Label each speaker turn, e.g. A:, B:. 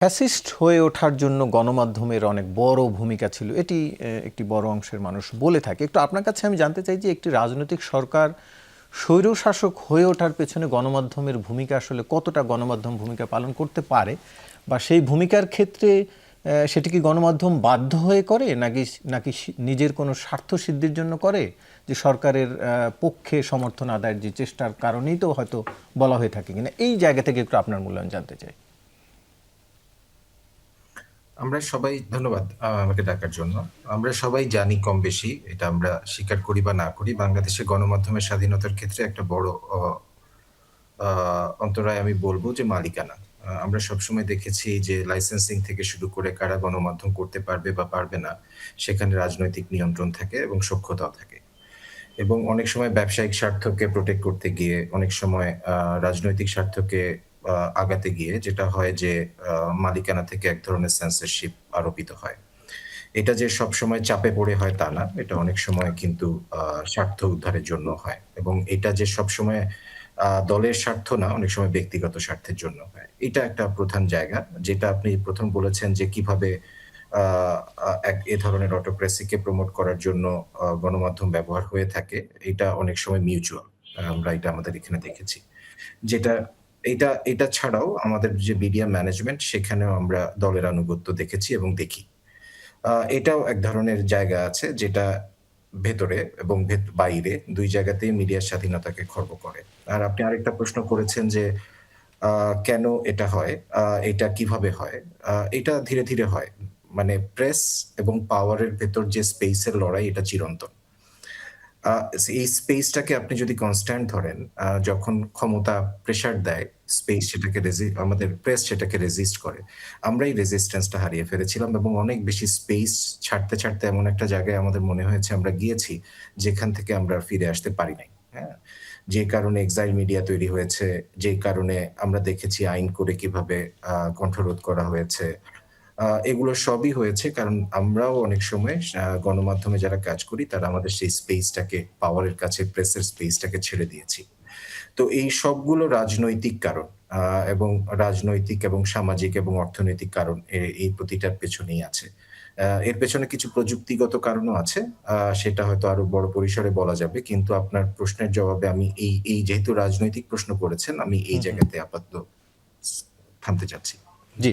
A: Fascist হয়ে ওঠার জন্য গণমাধ্যমের অনেক বড় ভূমিকা ছিল, এটি একটি বড় অংশের মানুষ বলে থাকে। একটু আপনার কাছে আমি জানতে চাই যে একটি রাজনৈতিক সরকার স্বৈরশাসক হয়ে ওঠার পেছনে গণমাধ্যমের ভূমিকা আসলে কতটা গণমাধ্যম ভূমিকা পালন করতে পারে, বা সেই ভূমিকার ক্ষেত্রে সেটি কি গণমাধ্যম বাধ্য হয়ে করে, নাকি নাকি নিজের কোনো স্বার্থ সিদ্ধির জন্য করে, যে সরকারের পক্ষে সমর্থন আদায়ের যে চেষ্টার কারণেই তো হয়তো বলা হয়ে থাকে কিনা, এই জায়গা থেকে একটু আপনার মূল্যায়ন জানতে চাই।
B: আমরা সবাই ধন্যবাদ আমাকে ডাকার জন্য। আমরা সবাই জানি কম বেশি, এটা আমরা স্বীকার করি বা না করি, বাংলাদেশের গণমাধ্যমের স্বাধীনতার ক্ষেত্রে একটা বড় অ আ অন্তরায় আমি বলব যে মালিকানা। আমরা সবসময় দেখেছি যে লাইসেন্সিং থেকে শুরু করে কারা গণমাধ্যম করতে পারবে বা পারবে না, সেখানে রাজনৈতিক নিয়ন্ত্রণ থাকে এবং সখ্যতাও থাকে। এবং অনেক সময় ব্যবসায়িক স্বার্থকে প্রোটেক্ট করতে গিয়ে, অনেক সময় রাজনৈতিক স্বার্থকে আ আগাতে গিয়ে যেটা হয় যে আ মালিকানা থেকে এক ধরনের সেন্সরশিপ আরোপিত হয়। এটা যে সবসময় চাপে পড়ে হয় তা না। এটা অনেক সময় কিন্তু আ স্বার্থ উদ্ধারের জন্য হয়। এবং এটা যে সবসময় দলের স্বার্থ না, অনেক সময় ব্যক্তিগত স্বার্থের জন্য হয়। এটা একটা প্রধান জায়গা। যেটা আপনি ১ম বলেছেন যে কিভাবে আ আ এক এ ধরনের অটোক্রেসি কে প্রমোট করার জন্য গণমাধ্যম ব্যবহার হয়ে থাকে। এটা অনেক সময় মিউচুয়াল। আমরা এটা আমাদের এখানে দেখেছি। যেটা এটা ছাড়াও আমাদের যে মিডিয়া ম্যানেজমেন্ট সেখানেও আমরা দলের আনুগত্য দেখেছি এবং দেখি। এটাও এক ধরনের জায়গা আছে যেটা ভেতরে এবং বাইরে ২ জায়গাতেই মিডিয়ার স্বাধীনতাকে খর্ব করে। আর আপনি আরেকটা প্রশ্ন করেছেন যে আ কেন এটা হয়? এটা কিভাবে হয়? এটা ধীরে, ধীরে হয়। মানে প্রেস এবং পাওয়ার এর ভেতর যে স্পেস এর লড়াই এটা চিরন্তন। আ এই স্পেসটাকে আপনি যদি কনস্ট্যান্ট ধরেন, যখন ক্ষমতা প্রেশার দেয়, স্পেস সেটাকে আমাদের প্রেস সেটাকে রেজিস্ট করে। আমরা এই রেজিস্ট্যান্স টা হারিয়ে ফেলেছিলাম এবং অনেক বেশি স্পেস ছাড়তে, ছাড়তে এমন একটা জায়গায় আমাদের মনে হয়েছে আমরা গিয়েছি, যেখান থেকে আমরা আর ফিরে আসতে পারি নাই। হ্যাঁ? যে কারণে এক্সাইল মিডিয়া তৈরি হয়েছে, যে কারণে আমরা দেখেছি আইন করে কিভাবে কণ্ঠরোধ করা হয়েছে। এগুলো সবই হয়েছে কারণ আমরাও অনেক সময় গণমাধ্যমে যারা কাজ করি তারা আমাদের সেই স্পেসটাকে পাওয়ারের কাছে প্রেসের স্পেসটাকে ছেড়ে দিয়েছি। তো এই সবগুলো রাজনৈতিক কারণ আ এবং রাজনৈতিক এবং সামাজিক এবং অর্থনৈতিক কারণ এই প্রতিটার পেছনেই আছে। এর পেছনে কিছু প্রযুক্তিগত কারণও আছে। সেটা হয়তো আরো বড় পরিসরে বলা যাবে। কিন্তু আপনার প্রশ্নের জবাবে আমি এই যেহেতু রাজনৈতিক প্রশ্ন করেছেন, আমি এই
A: হুম, হুম।
B: জায়গাতে আপাতত থামতে চাচ্ছি।
A: জি।